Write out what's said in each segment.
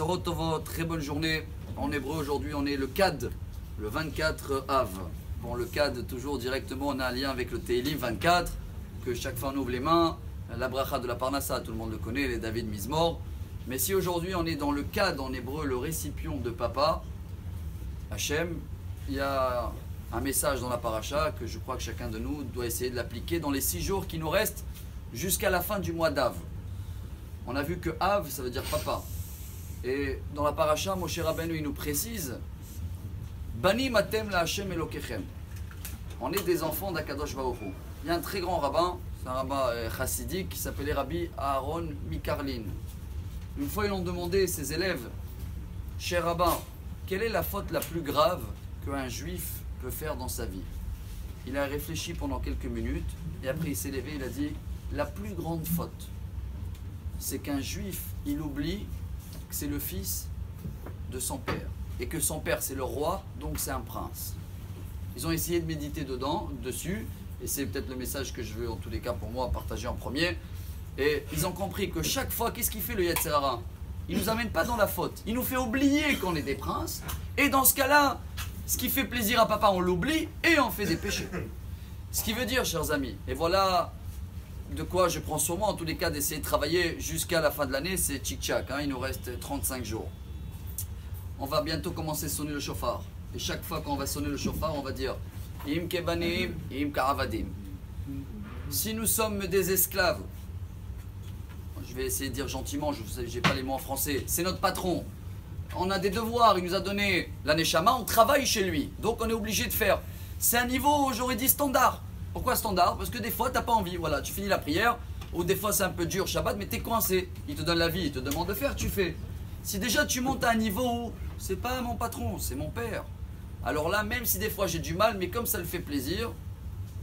Bessorot Tovot, très bonne journée. En hébreu, aujourd'hui, on est le Kad, le 24 Av. Bon, le Kad, toujours directement, on a un lien avec le Tehillim 24, que chaque fois on ouvre les mains. La bracha de la Parnassa, tout le monde le connaît, les David Mizmor. Mais si aujourd'hui on est dans le Kad, en hébreu, le récipient de Papa, Hachem, il y a un message dans la paracha que je crois que chacun de nous doit essayer de l'appliquer dans les 6 jours qui nous restent jusqu'à la fin du mois d'Av. On a vu que Av, ça veut dire papa. Et dans la paracha, Moshe Rabbeinu, il nous précise Bani matem la Hashem Elokechem. On est des enfants d'Akadosh Baruch Hu. Il y a un très grand rabbin, c'est un rabbin chassidique qui s'appelait Rabbi Aaron Mikarlin. Une fois, ils ont demandé ses élèves, cher rabbin, quelle est la faute la plus grave qu'un juif peut faire dans sa vie? Il a réfléchi pendant quelques minutes et après il s'est levé, il a dit la plus grande faute, c'est qu'un juif, il oublie que c'est le fils de son père et que son père c'est le roi, donc c'est un prince. Ils ont essayé de méditer dessus, et c'est peut-être le message que je veux en tous les cas pour moi partager en premier. Et ils ont compris que chaque fois, qu'est-ce qu'il fait le Yetzer Hara? Il ne nous amène pas dans la faute, il nous fait oublier qu'on est des princes, et dans ce cas-là, ce qui fait plaisir à papa, on l'oublie et on fait des péchés. Ce qui veut dire, chers amis, et voilà de quoi je prends sur moi en tous les cas d'essayer de travailler jusqu'à la fin de l'année, c'est tchik-tchak, il nous reste 35 jours. On va bientôt commencer à sonner le chauffard. Et chaque fois qu'on va sonner le chauffard, on va dire Im kebanim, im karavadim. Si nous sommes des esclaves, je vais essayer de dire gentiment, je n'ai pas les mots en français, c'est notre patron. On a des devoirs, il nous a donné la neshama, on travaille chez lui. Donc on est obligé de faire. C'est un niveau, j'aurais dit standard. Pourquoi standard? Parce que des fois, tu n'as pas envie. Voilà, tu finis la prière, ou des fois c'est un peu dur, Shabbat, mais tu es coincé. Il te donne la vie, il te demande de faire, tu fais. Si déjà tu montes à un niveau où c'est pas mon patron, c'est mon père. Alors là, même si des fois j'ai du mal, mais comme ça le fait plaisir,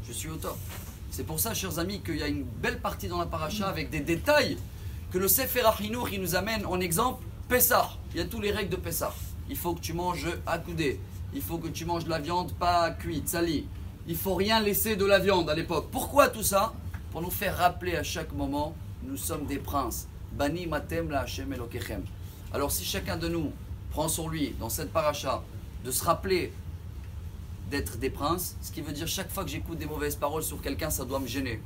je suis au top. C'est pour ça, chers amis, qu'il y a une belle partie dans la paracha avec des détails que le Sefer HaChinuch il nous amène en exemple. Pessah, il y a tous les règles de Pessah. Il faut que tu manges accoudé. Il faut que tu manges de la viande pas cuite, salie. Il faut rien laisser de la viande à l'époque. Pourquoi tout ça? Pour nous faire rappeler à chaque moment, nous sommes des princes. Bani matem la Hashem Elokechem. Alors si chacun de nous prend sur lui, dans cette paracha, de se rappeler d'être des princes, ce qui veut dire chaque fois que j'écoute des mauvaises paroles sur quelqu'un, ça doit me gêner.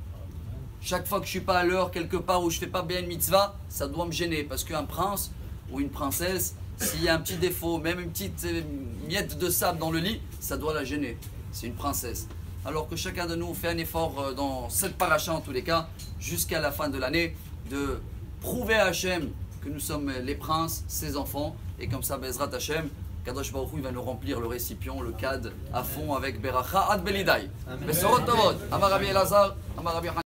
Chaque fois que je ne suis pas à l'heure quelque part où je ne fais pas bien une mitzvah, ça doit me gêner. Parce qu'un prince ou une princesse, s'il y a un petit défaut, même une petite miette de sable dans le lit, ça doit la gêner. C'est une princesse. Alors que chacun de nous fait un effort dans cette paracha en tous les cas, jusqu'à la fin de l'année, de prouver à Hachem que nous sommes les princes, ses enfants, et comme ça, Bezrat Hachem, Kadosh Baruch Hu, il va nous remplir le récipient, le Kad, à fond avec Beracha Ad Belidai. Bessorot Tovot, Amar Rabbi Elazar, Amar Rabbi